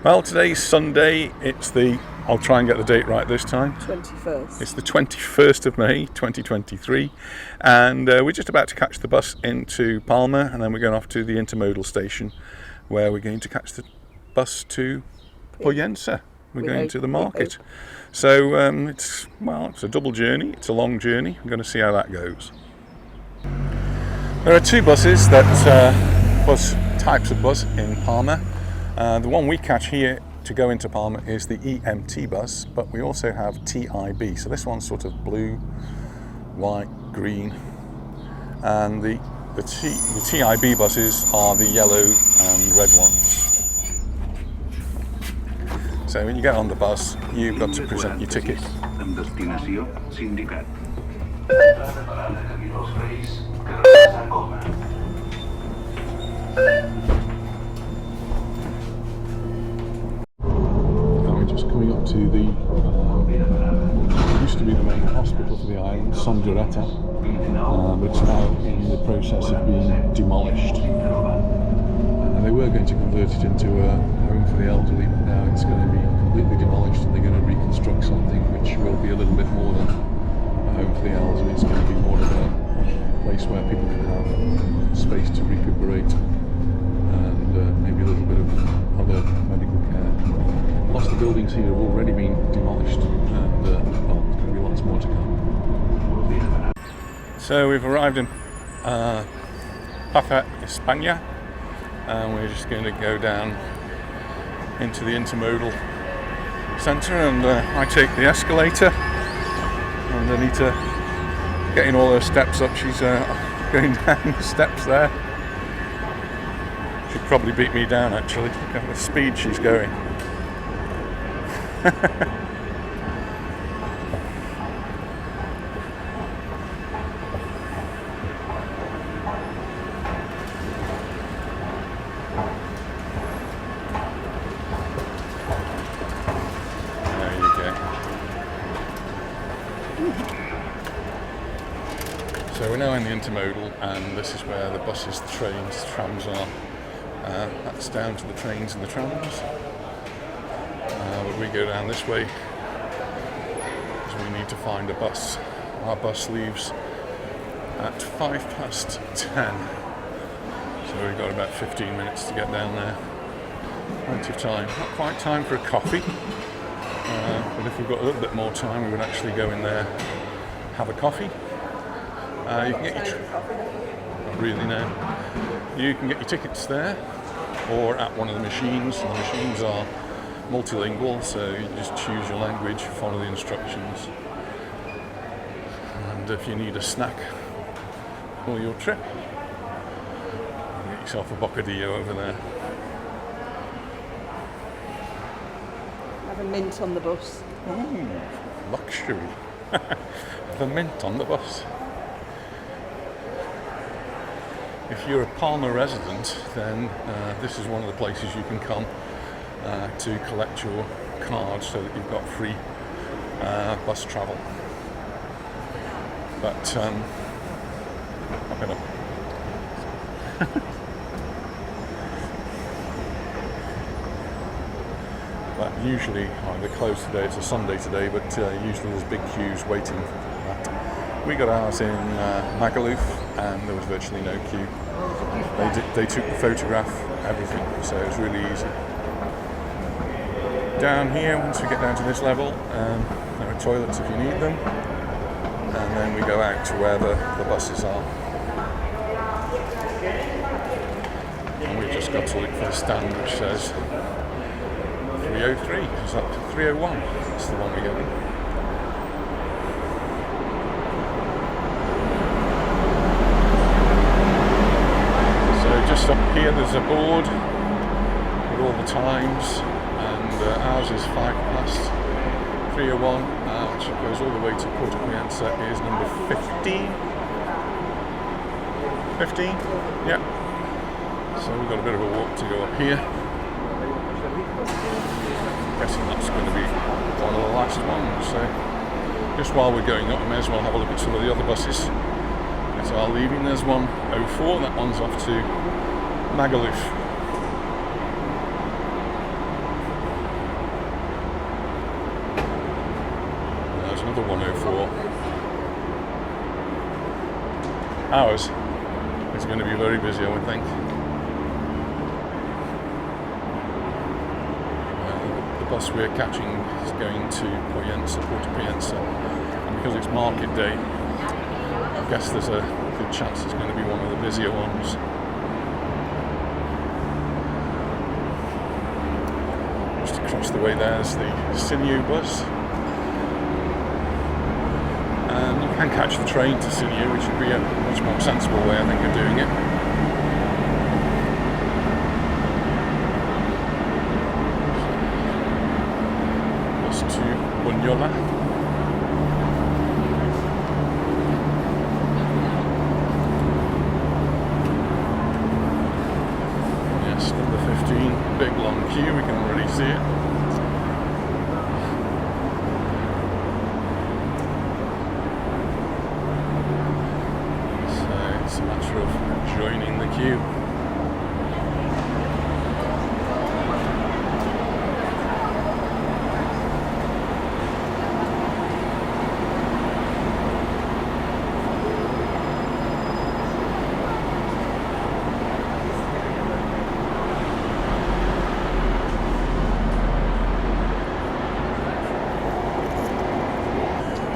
Well, today's Sunday. I'll try and get the date right this time. 21st. It's the 21st of May 2023, and we're just about to catch the bus into Palma, and then we're going off to the intermodal station where we're going to catch the bus to Pollença. We're going to the market. So it's a double journey. It's a long journey. I'm going to see how that goes. There are two buses types of bus in Palma. The one we catch here to go into Palma is the EMT bus, but we also have TIB. So this one's sort of blue, white, green, and the TIB buses are the yellow and red ones. So when you get on the bus, you've got to present your ticket. Just coming up to the used to be the main hospital for the island, Majorca, but it's now in the process of being demolished. They were going to convert it into a home for the elderly, but now it's going to be completely demolished and they're going to reconstruct something which will be a little bit more than a home for the elderly. It's going to be more of a place where people can have space to recuperate and maybe a little bit of other medical care. Lots of the buildings here have already been demolished, and there's going to be lots more to come. So we've arrived in Plaza España, and we're just going to go down into the intermodal centre, and I take the escalator, and Anita getting all her steps up. She's going down the steps there. She'd probably beat me down actually. Look at the speed she's going. There you go. So we're now in the intermodal, and this is where the buses, the trains, the trams are. That's down to the trains and the trams. But we go down this way because we need to find a bus. Our bus leaves at 10:05. So we've got about 15 minutes to get down there. Plenty of time. Not quite time for a coffee, but if we've got a little bit more time, we would actually go in there, have a coffee. You can get your not really now. You can get your tickets there or at one of the machines, and the machines are multilingual, so you just choose your language, follow the instructions, and if you need a snack for your trip, get yourself a bocadillo over there. Have a mint on the bus. Ooh, luxury. Have a mint on the bus. If you're a Palma resident, then this is one of the places you can come to collect your card so that you've got free bus travel. But I'm gonna but usually they're closed today. It's a Sunday today, but usually there's big queues waiting for that. We got ours in Magaluf, and there was virtually no queue. They took the photograph, everything, so it was really easy. Down here, once we get down to this level, there are toilets if you need them, and then we go out to where the buses are. And we've just got to look for the stand which says 303, is that 301? That's the one we're getting. So just up here there's a board with all the times. Ours is 3:01, which goes all the way to Pollença, is number 15. 15? Yeah. So we've got a bit of a walk to go up here. I'm guessing that's going to be one of the last ones. So just while we're going up, we may as well have a look at some of the other buses that are leaving. There's 104, that one's off to Magaluf. another 104. Ours is going to be very busy, I would think. The bus we're catching is going to Pollença, and because it's market day, I guess there's a good chance it's going to be one of the busier ones. Just across the way there's the Scenic bus, and you can catch the train to Scenic, which would be a much more sensible way, I think, of doing it. Bus to Mallorca. Big long queue, we can already see it. So it's a matter of joining the queue.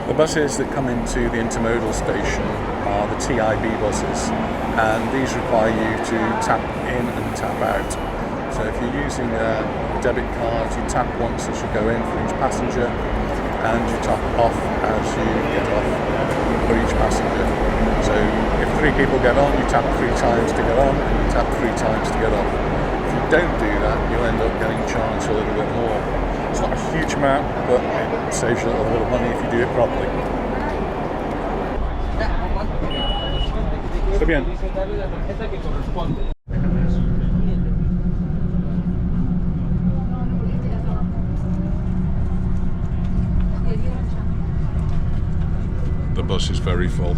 The buses that come into the intermodal station are the TIB buses, and these require you to tap in and tap out. So if you're using a debit card, you tap once as you go in for each passenger, and you tap off as you get off for each passenger. So if 3 people get on, you tap 3 times to get on, and you tap 3 times to get off. If you don't do that, you'll end up getting charged a little bit more. It's not a huge amount, but it saves you a little bit of money if you do it properly. Está bien. The bus is very full.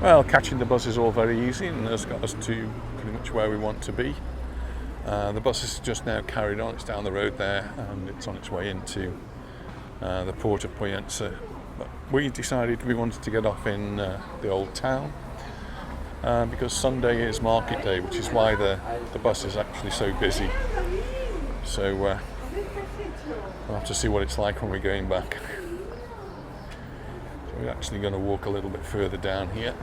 Well, catching the bus is all very easy and has got us to pretty much where we want to be. The bus is just now carried on, it's down the road there and it's on its way into the port of Pollença. But we decided we wanted to get off in the old town because Sunday is market day, which is why the bus is actually so busy. So we'll have to see what it's like when we're going back. So we're actually going to walk a little bit further down here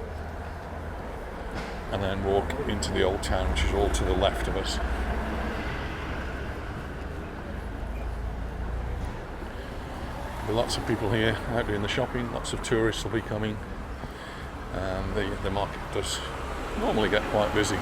and then walk into the old town, which is all to the left of us. There'll be lots of people here out doing the shopping, lots of tourists will be coming, and the market does normally get quite busy.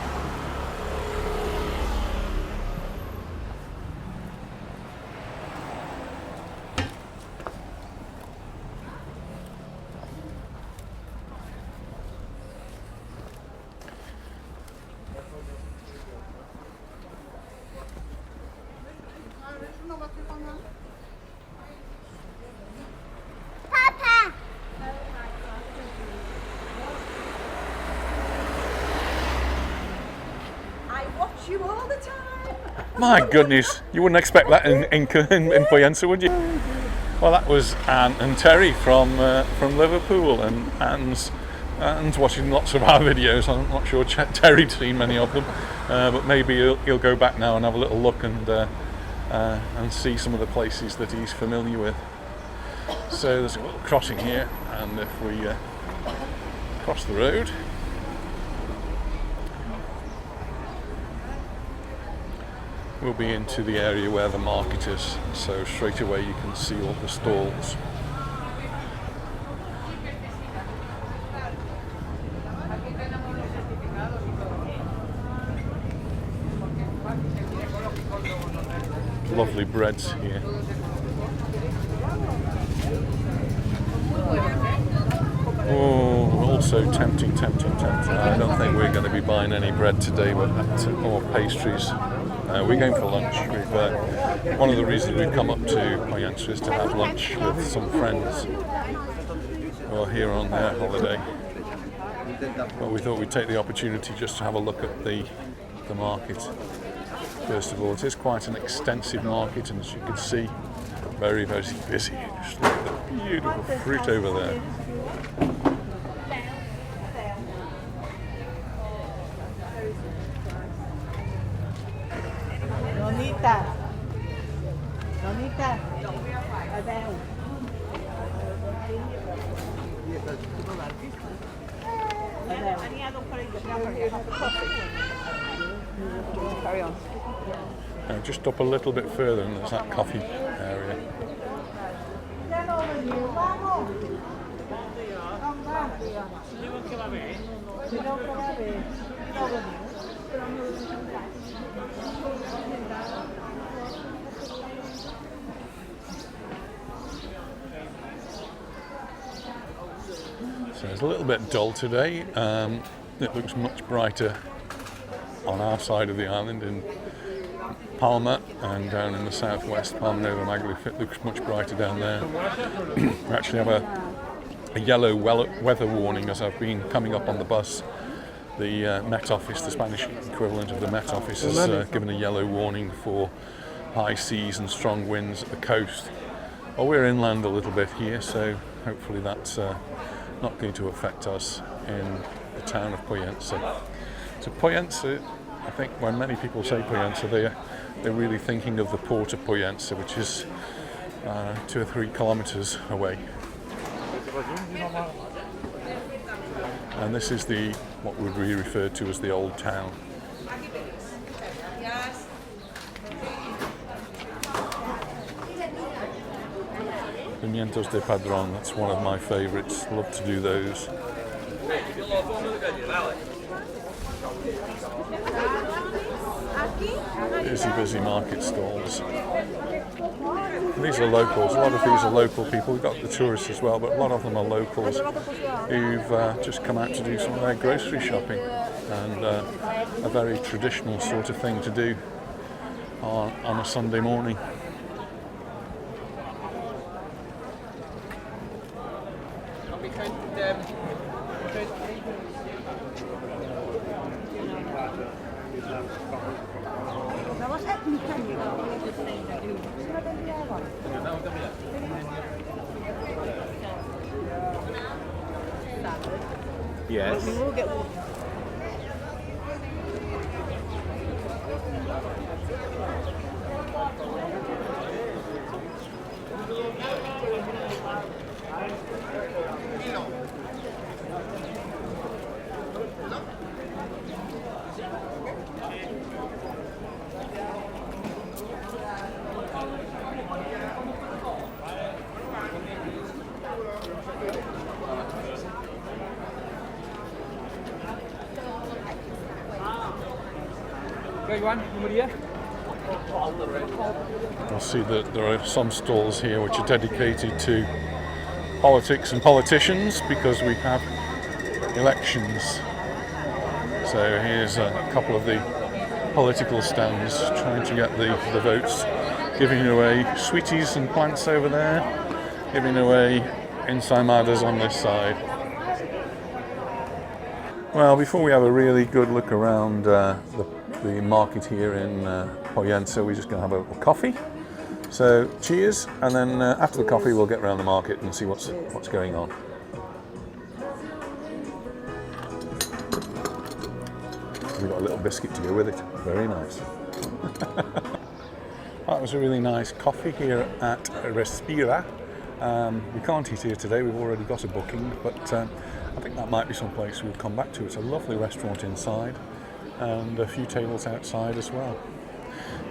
You all the time. My goodness, you wouldn't expect that in Pollença, would you? Well, that was Anne and Terry from Liverpool, and Anne's watching lots of our videos. I'm not sure Terry'd seen many of them, but maybe he'll go back now and have a little look and see some of the places that he's familiar with. So there's a little crossing here, and if we cross the road, we'll be into the area where the market is, so straight away you can see all the stalls. Lovely breads here. Oh, also tempting. I don't think we're going to be buying any bread today, but or pastries. We're going for lunch. One of the reasons we've come up to Pollença is to have lunch with some friends who are here on their holiday. But we thought we'd take the opportunity just to have a look at the market. First of all, it is quite an extensive market, and as you can see, very, very busy. Just look at the beautiful fruit over there. Carry on. Now just up a little bit further and there's that coffee area. So it's a little bit dull today. It looks much brighter on our side of the island in Palma, and down in the southwest, Palma Nova Magaluf, it looks much brighter down there. We actually have a yellow weather warning as I've been coming up on the bus. The Met Office, the Spanish equivalent of the Met Office, has given a yellow warning for high seas and strong winds at the coast. Well, we're inland a little bit here, so hopefully that's not going to affect us in the town of Pollença. So Pollença, I think when many people say Pollença, they're really thinking of the port of Pollença, which is 2 or 3 kilometers away. And this is what would be referred to as the old town. Pimientos de Padrón, that's one of my favourites. Love to do those. Busy market stalls. And these are locals. A lot of these are local people. We've got the tourists as well, but a lot of them are locals who've just come out to do some of their grocery shopping, and a very traditional sort of thing to do on a Sunday morning. Yes. We will get You'll see that there are some stalls here which are dedicated to politics and politicians, because we have elections. So here's a couple of the political stands trying to get the votes, giving away sweeties and plants over there, giving away ensaimadas on this side. Well, before we have a really good look around the market here in Pollença, we're just going to have a coffee. So cheers, and then after the coffee we'll get around the market and see what's going on. We've got a little biscuit to go with it. Very nice. That was a really nice coffee here at Respira. We can't eat here today, we've already got a booking, but I think that might be some place we'll come back to. It's a lovely restaurant inside and a few tables outside as well.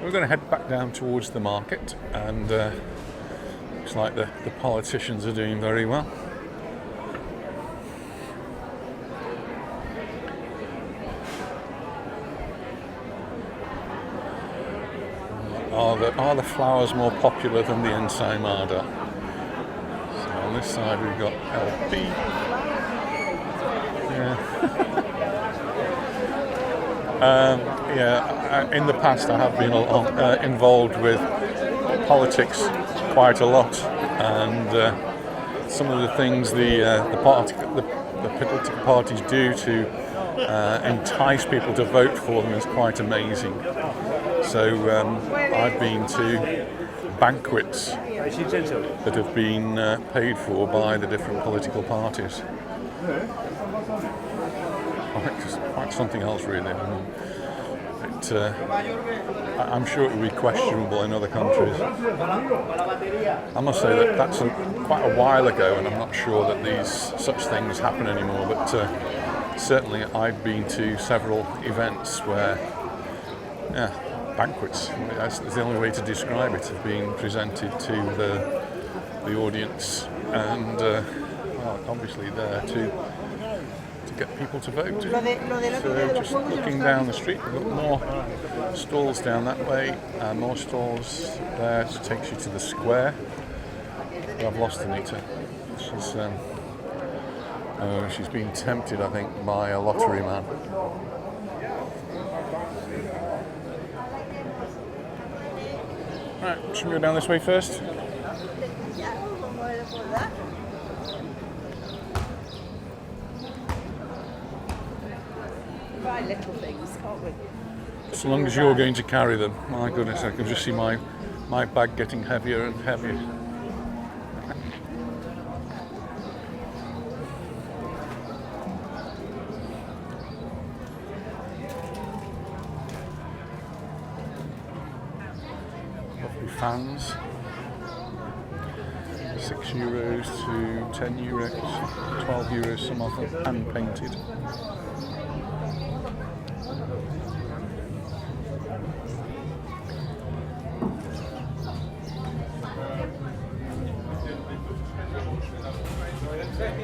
We're going to head back down towards the market, and looks like the politicians are doing very well. Are the flowers more popular than the ensaimada? So on this side we've got LP. Yeah. In the past I have been involved with politics quite a lot, and some of the things the political parties do to entice people to vote for them is quite amazing. So I've been to banquets that have been paid for by the different political parties. Quite something else, really. I'm sure it would be questionable in other countries. I must say that that's quite a while ago, and I'm not sure that such things happen anymore. But certainly, I've been to several events where, banquets. That's the only way to describe it. Have been presented to the audience, and obviously there to get people to vote. So just looking down the street, we've got more stalls down that way, and more stalls there. It takes you to the square. But I've lost Anita. She's been tempted, I think, by a lottery man. Right, should we go down this way first? Buy little things, can't we? As long as you're going to carry them. My goodness, I can just see my bag getting heavier and heavier. Lovely fans. €6 to €10, 12 euros, some of them hand painted.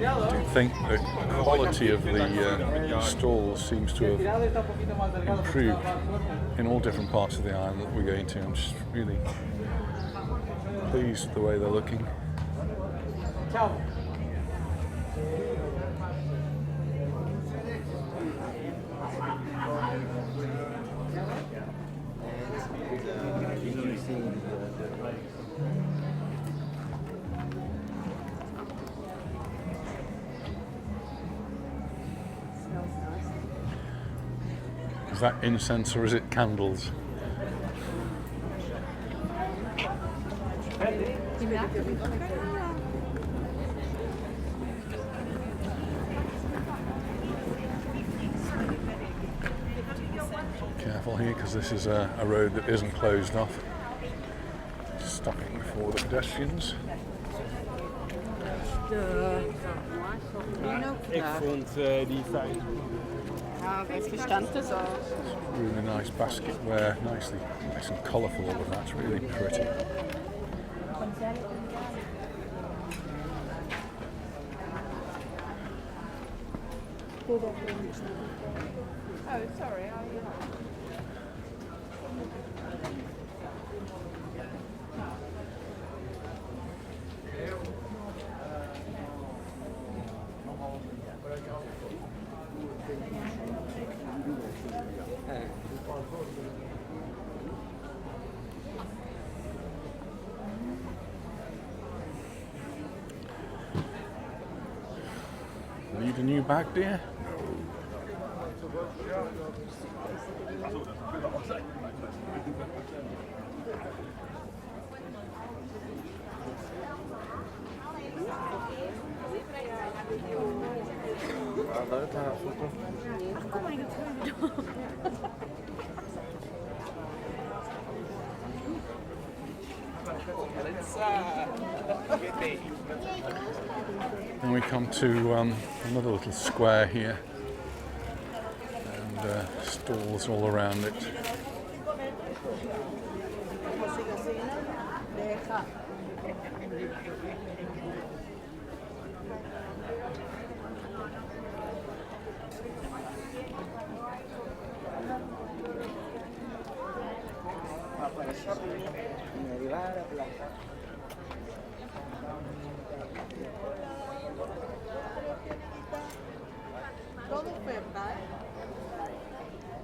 I do think the quality of the stalls seems to have improved in all different parts of the island that we're going to. I'm just really pleased with the way they're looking. Is that incense or is it candles? Careful here, because this is a road that isn't closed off. Stopping for the pedestrians. Ik vond die fijn. Really nice basketware, nice and colourful. All of that's really pretty. Oh, sorry. Need a new bag, dear? And we come to another little square here, and stalls all around it.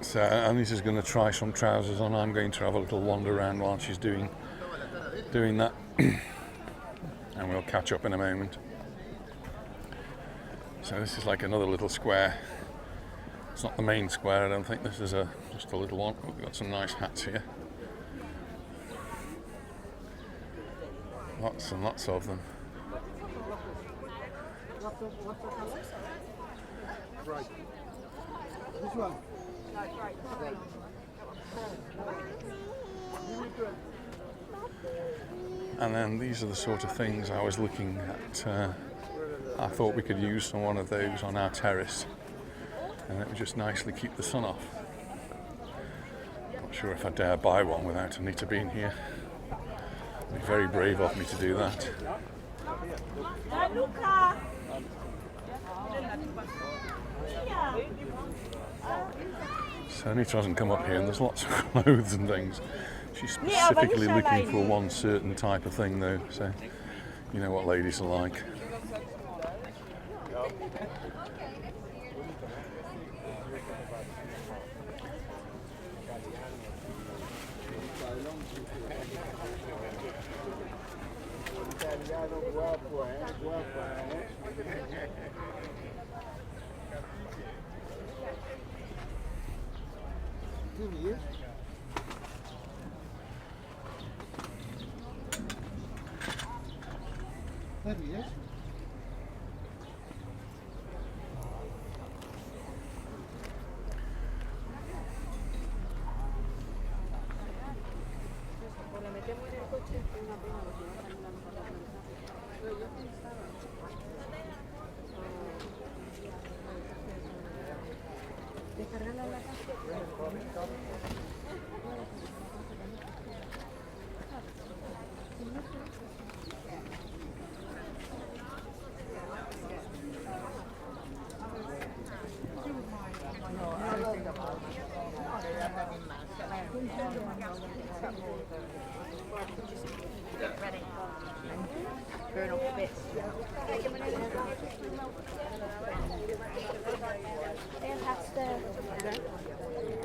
So Anita's going to try some trousers on. I'm going to have a little wander around while she's doing that, and we'll catch up in a moment. So this is like another little square. It's not the main square, I don't think. This is just a little one. Oh, we've got some nice hats here. Lots and lots of them. Right. This one. And then these are the sort of things I was looking at. I thought we could use some one of those on our terrace, and it would just nicely keep the sun off. Not sure if I dare buy one without Anita being here. It'd be very brave of me to do that. So Anita hasn't come up here, and there's lots of clothes and things. She's specifically looking for one certain type of thing though, so you know what ladies are like.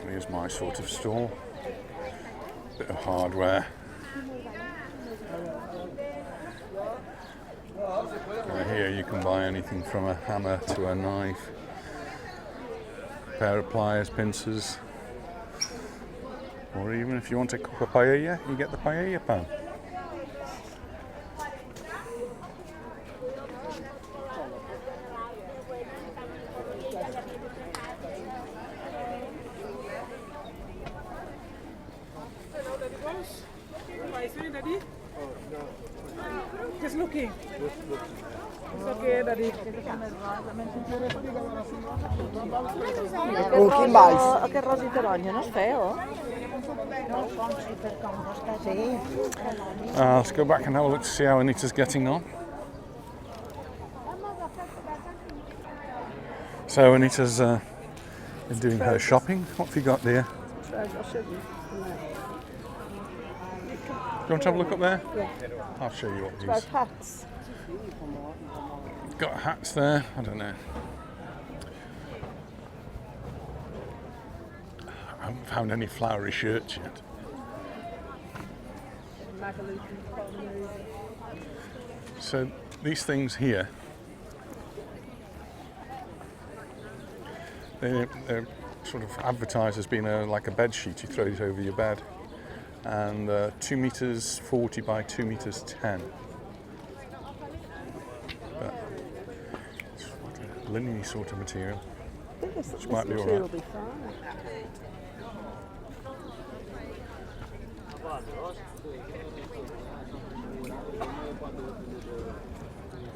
Here's my sort of store. Bit of hardware. Here you can buy anything from a hammer to a knife, pair of pliers, pincers, or even if you want to cook a paella, you get the paella pan. Just looking. It's okay, Daddy. Che rosi te vogliono, feo? Let's go back and have a look to see how Anita's getting on. So Anita's been doing her shopping. What have you got, dear? Do you want to have a look up there? Yeah. I'll show you what these. There's hats. Got hats there. I don't know. I haven't found any flowery shirts yet. So these things here, they're sort of advertised as being like a bed sheet. You throw it over your bed. And 2 meters 40 by 2 meters 10. But it's like a linen sort of material, which might be alright.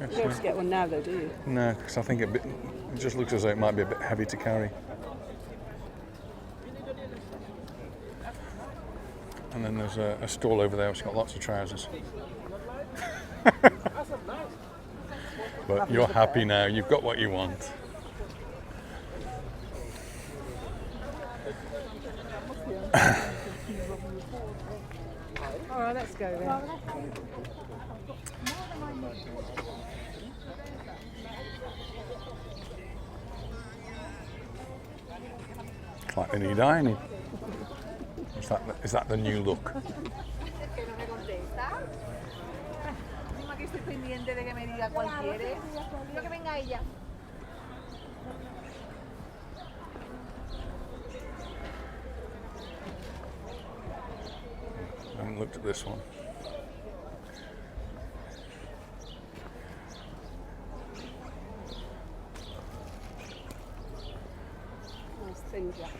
You don't have to get one now though, do you? No, because I think it just looks as though it might be a bit heavy to carry. And then there's a stall over there which has got lots of trousers. But you're happy now, you've got what you want. Alright, let's go then. It's like they need ironing. Is that the new look? Que estoy pendiente de que me diga cuál quiere. Quiero que venga ella. I haven't looked at this one. Nice thin jacket.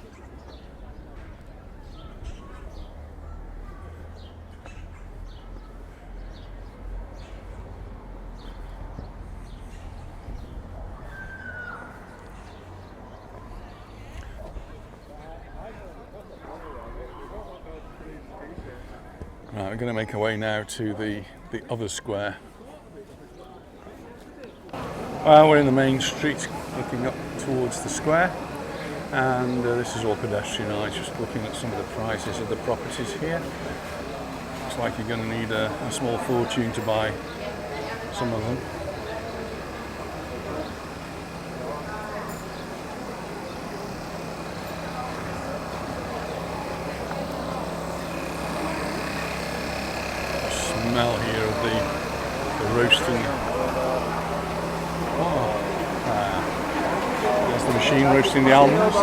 Right, we're going to make our way now to the other square. Well, we're in the main street looking up towards the square, and this is all pedestrianised, just looking at some of the prices of the properties here. Looks like you're going to need a small fortune to buy some of them. Smell here of the roasting. Oh, there's the machine roasting the almonds.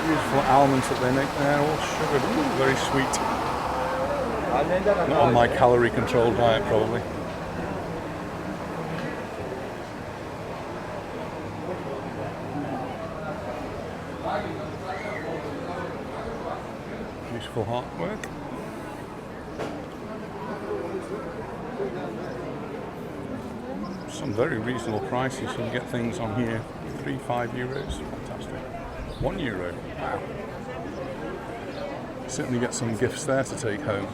Beautiful almonds that they make there, all sugared. Ooh, very sweet. Not on my calorie controlled diet probably. Beautiful artwork. Some very reasonable prices. You can get things on here, €3-5. Fantastic. €1. Wow. Certainly get some gifts there to take home.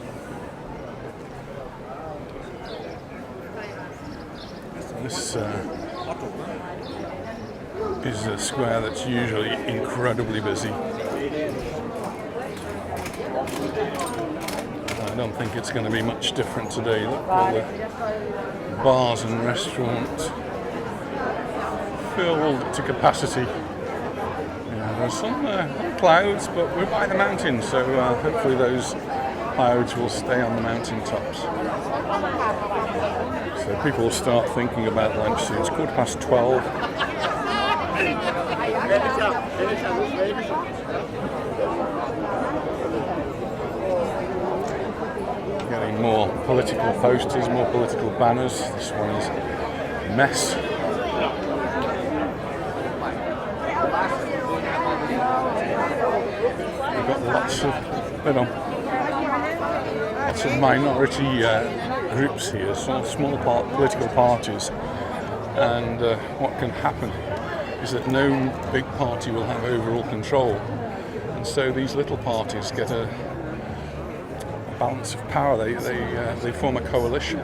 This is a square that's usually incredibly busy. I don't think it's going to be much different today. Look at all the bars and restaurants filled to capacity. Yeah, there's some clouds, but we're by the mountains, so hopefully those clouds will stay on the mountain tops. So people will start thinking about lunch soon. It's 12:15. Getting more political posters, more political banners. This one is mess. We've got lots of minority groups here, small political parties, and what can happen is that no big party will have overall control, and so these little parties get a balance of power. They form a coalition,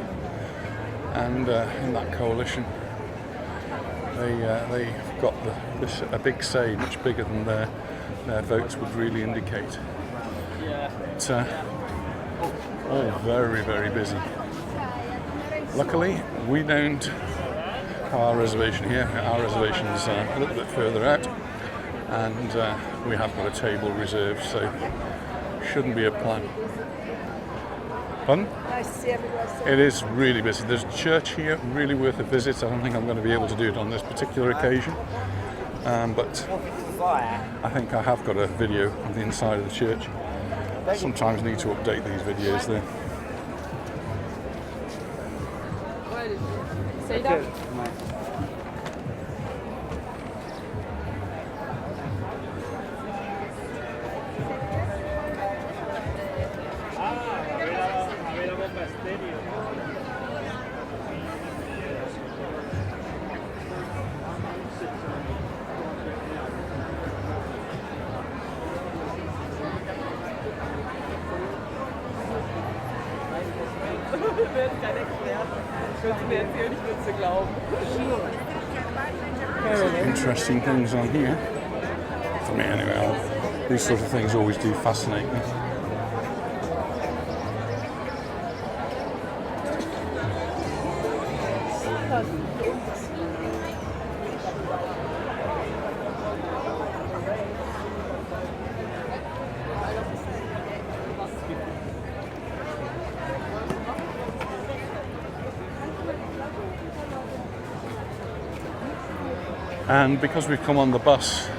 and in that coalition they've got a big say, much bigger than their votes would really indicate. It's all very, very busy. Luckily, we don't have our reservation here. Our reservation's a little bit further out, and we have got a table reserved, so shouldn't be a plan. Pardon? Nice to see everyone. It is really busy. There's a church here, really worth a visit. I don't think I'm going to be able to do it on this particular occasion, but I think I have got a video of the inside of the church. Sometimes need to update these videos there. See that? Wird keiner erklärt. Ich würde es mir erzählen, ich würde es dir glauben. Interesting things on here. For me anyway, these sort of things always do fascinate me. And because we've come on the bus,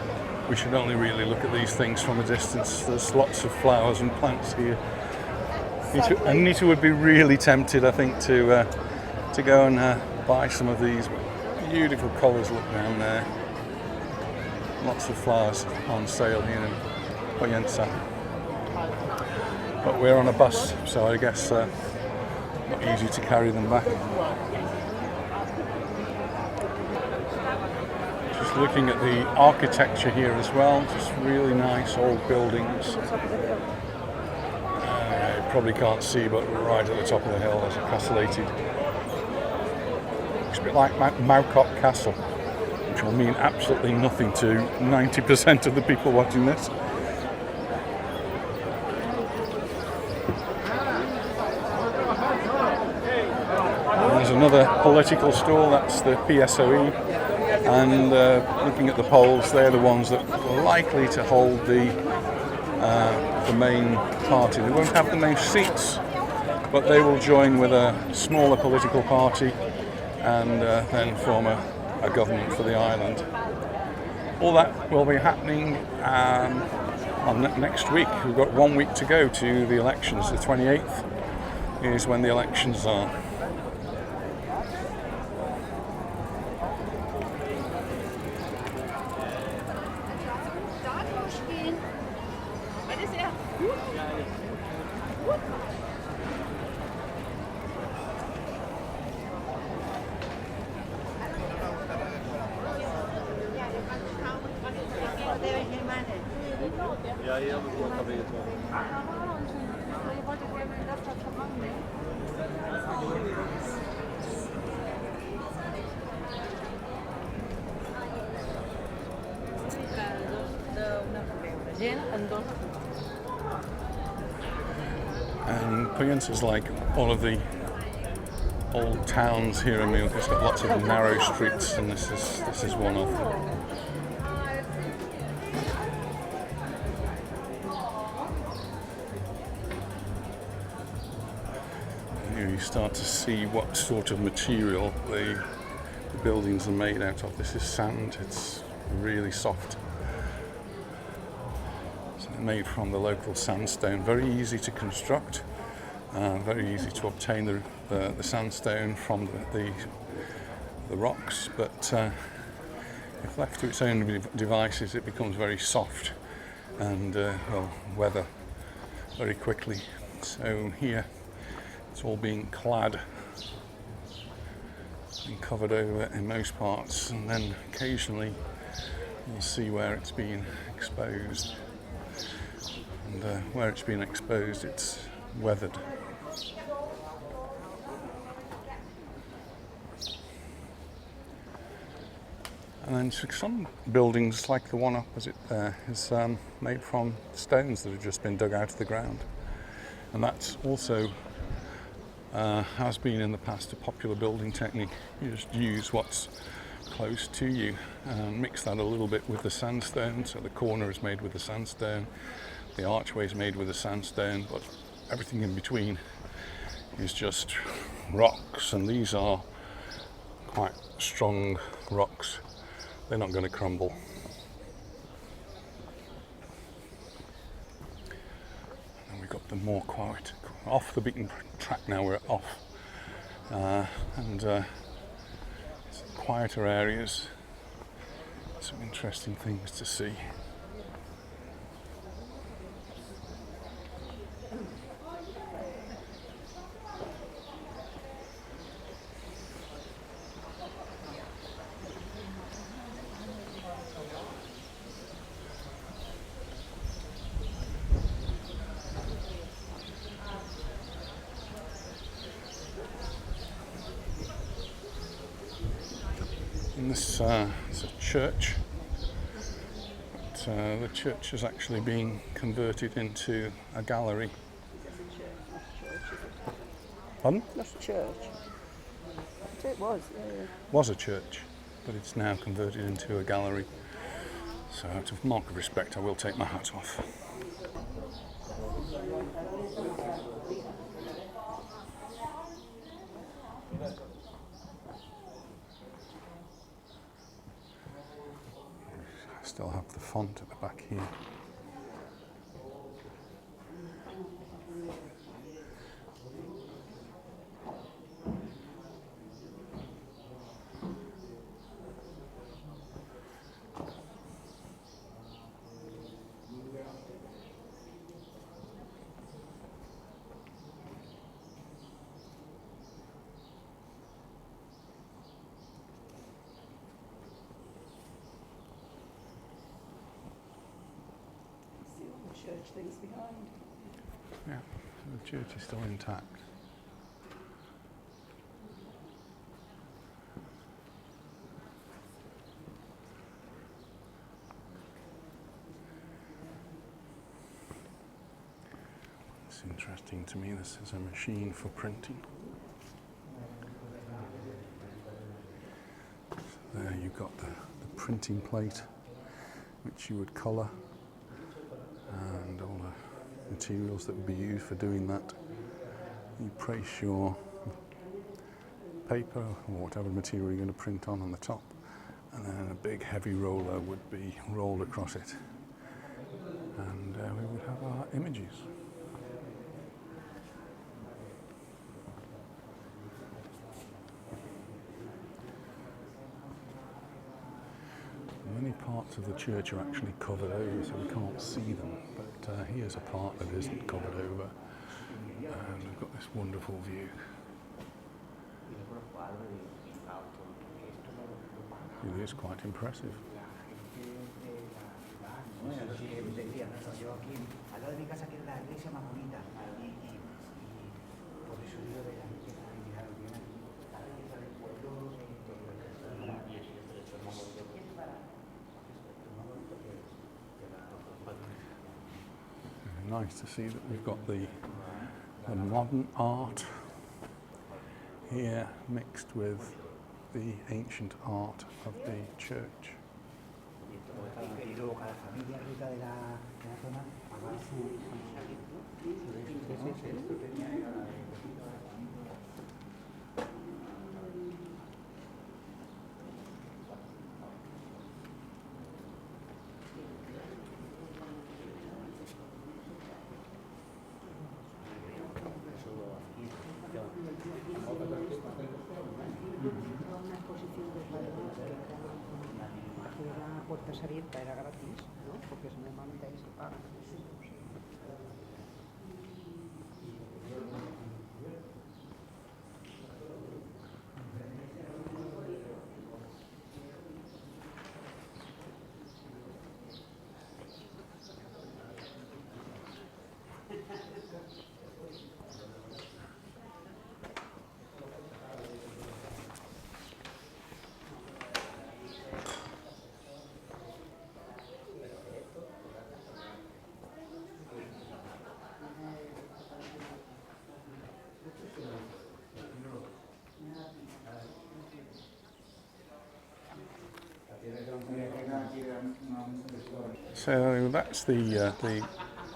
we should only really look at these things from a distance. There's lots of flowers and plants here. Anita would be really tempted, I think, to go and buy some of these beautiful colours. Look down there. Lots of flowers on sale here in Pollença. But we're on a bus, so I guess not easy to carry them back. Just looking at the architecture here as well, just really nice old buildings. You probably can't see, but right at the top of the hill there's a castellated. It's a bit like Majorca Castle, which will mean absolutely nothing to 90% of the people watching this. And there's another political stall, that's the PSOE. And looking at the polls, they're the ones that are likely to hold the main party. They won't have the most seats, but they will join with a smaller political party and then form a government for the island. All that will be happening on next week. We've got 1 week to go to the elections. The 28th is when the elections are. And Pollença is like all of the old towns here in Mallorca. It's got lots of narrow streets, and this is one of them. Here you start to see what sort of material the buildings are made out of. This is sand. It's really soft. Made from the local sandstone, very easy to construct, very easy to obtain the sandstone from the rocks, but if left to its own devices it becomes very soft and will weather very quickly. So here it's all being clad and covered over in most parts, and then occasionally you'll see where it's been exposed. And where it's been exposed, it's weathered. And then some buildings, like the one opposite there, is made from stones that have just been dug out of the ground. And that's also has been in the past a popular building technique. You just use what's close to you and mix that a little bit with the sandstone. So the corner is made with the sandstone. The archway is made with the sandstone, but everything in between is just rocks, and these are quite strong rocks. They're not going to crumble. And we've got the more quiet, off the beaten track now, we're off. Quieter areas, some interesting things to see. And this is a church. But, the church has actually been converted into a gallery. Pardon? Not a church. It was, yeah. Was a church, but it's now converted into a gallery. So out of mark of respect, I will take my hat off. I still have the font at the back here. Church things behind. Yeah, the church is still intact. It's interesting to me, this is a machine for printing. So there you've got the printing plate, which you would colour, and all the materials that would be used for doing that. You place your paper or whatever material you're going to print on the top, and then a big heavy roller would be rolled across it, and we would have our images. Many parts of the church are actually covered over, so we can't see them, but here's a part that isn't covered over, and we've got this wonderful view. It is quite impressive. Nice to see that we've got the modern art here mixed with the ancient art of the church. La puerta se abierta, era gratis, ¿no? Porque normalmente ahí se paga. So that's the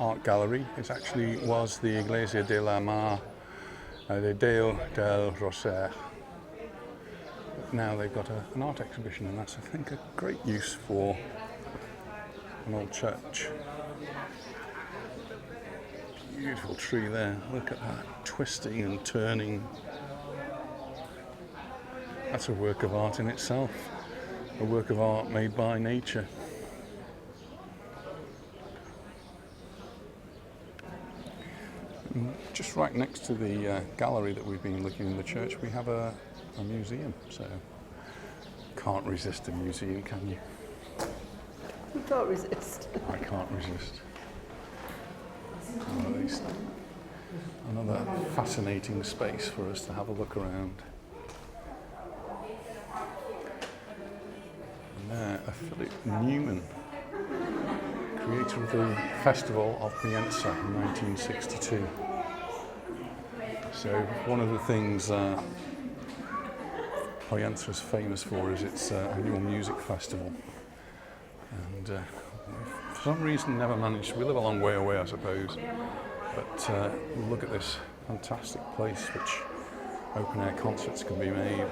art gallery. It actually was the Iglesia de la Mar de Deo del Roser. Now they've got an art exhibition, and that's, I think, a great use for an old church. Beautiful tree there. Look at that, twisting and turning. That's a work of art in itself. A work of art made by nature. And just right next to the gallery that we've been looking in the church, we have a museum. So can't resist a museum, can you? You can't resist. I can't resist. At least another fascinating space for us to have a look around. Philip Newman, creator of the Festival of Pollença in 1962. So one of the things Pollença is famous for is its annual music festival. And for some reason never managed, we live a long way away I suppose, but look at this fantastic place which open air concerts can be made.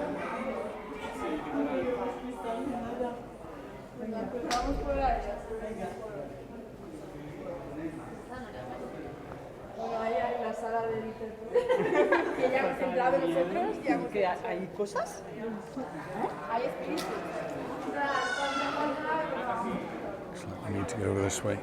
¿Que hay cosas? So I need to go over this way.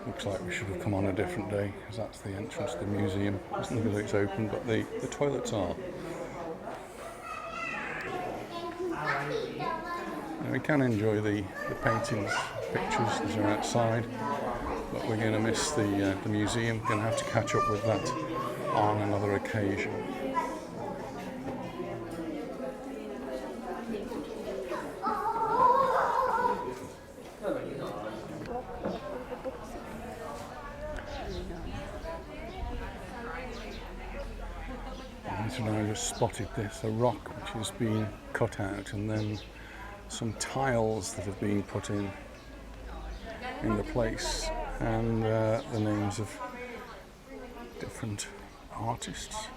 Looks like we should have come on a different day, because that's the entrance to the museum. Doesn't look as though it's open, but the toilets are. Now we can enjoy the paintings, pictures as they're outside, but we're going to miss the museum. We're going to have to catch up with that on another occasion. And I just spotted this, a rock which has been cut out and then some tiles that have been put in the place, and the names of different artists.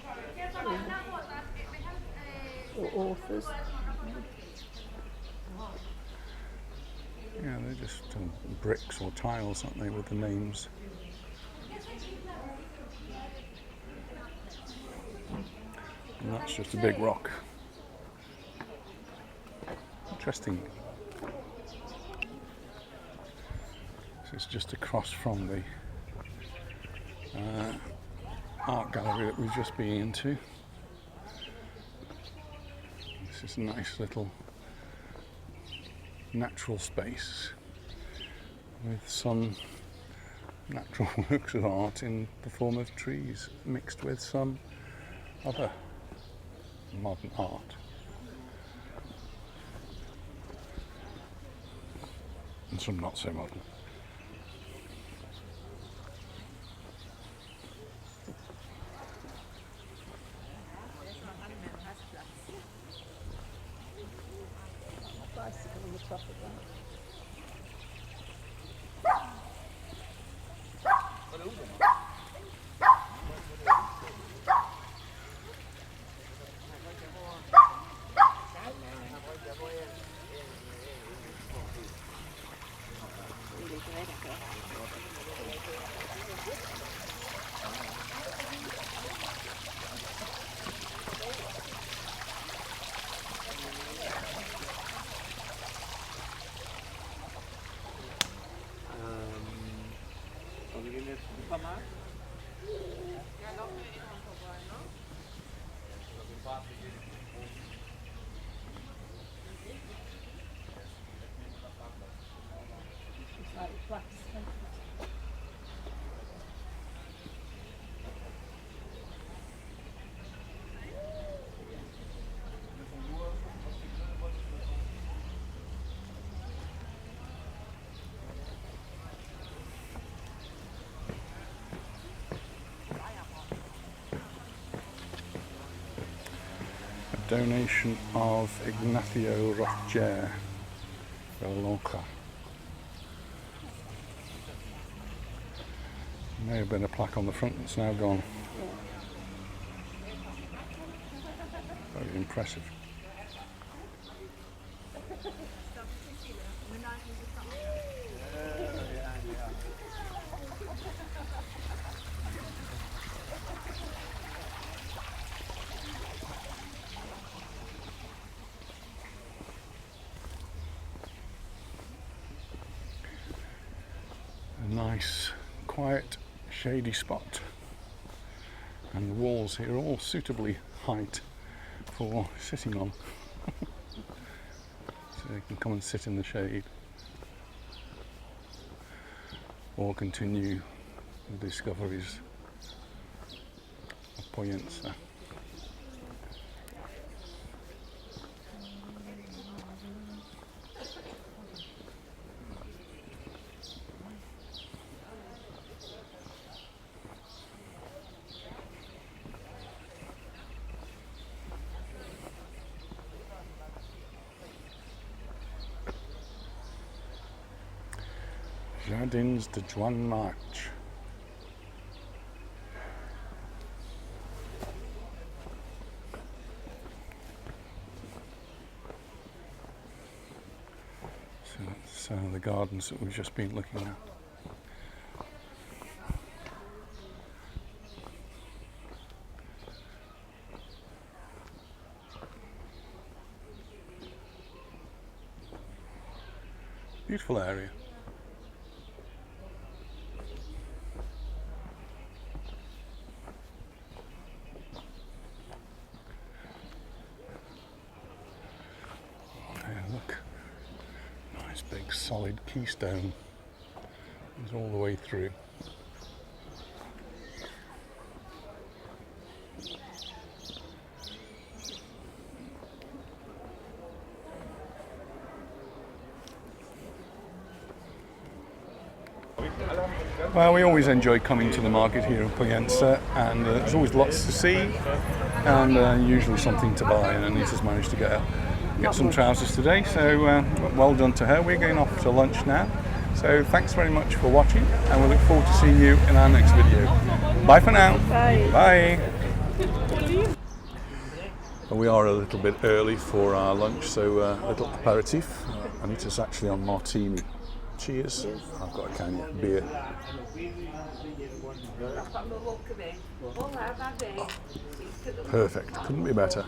Or authors. Yeah, they're just bricks or tiles, aren't they, with the names. And that's just a big rock. Interesting. This is just across from the art gallery that we've just been into. This is a nice little natural space with some natural works of art in the form of trees mixed with some other modern art. And some not so modern. Donation of Ignacio Roger, Mallorca. May have been a plaque on the front that's now gone. Very impressive. nice, quiet, shady spot. And the walls here are all suitably height for sitting on. So you can come and sit in the shade or continue the discoveries of Pollença. Jardins de Joan March. So that's the gardens that we've just been looking at. Beautiful area. Look, nice big solid keystone. It's all the way through. Well, we always enjoy coming to the market here in Pollença, and there's always lots to see and usually something to buy, and Anita's managed to get some trousers today, so well done to her. We're going off to lunch now, so thanks very much for watching, and we look forward to seeing you in our next video. Bye for now. Bye. Well, we are a little bit early for our lunch, so a little aperitif. Anita's actually on martini. Cheers. I've got a can of beer. Perfect. Couldn't be better.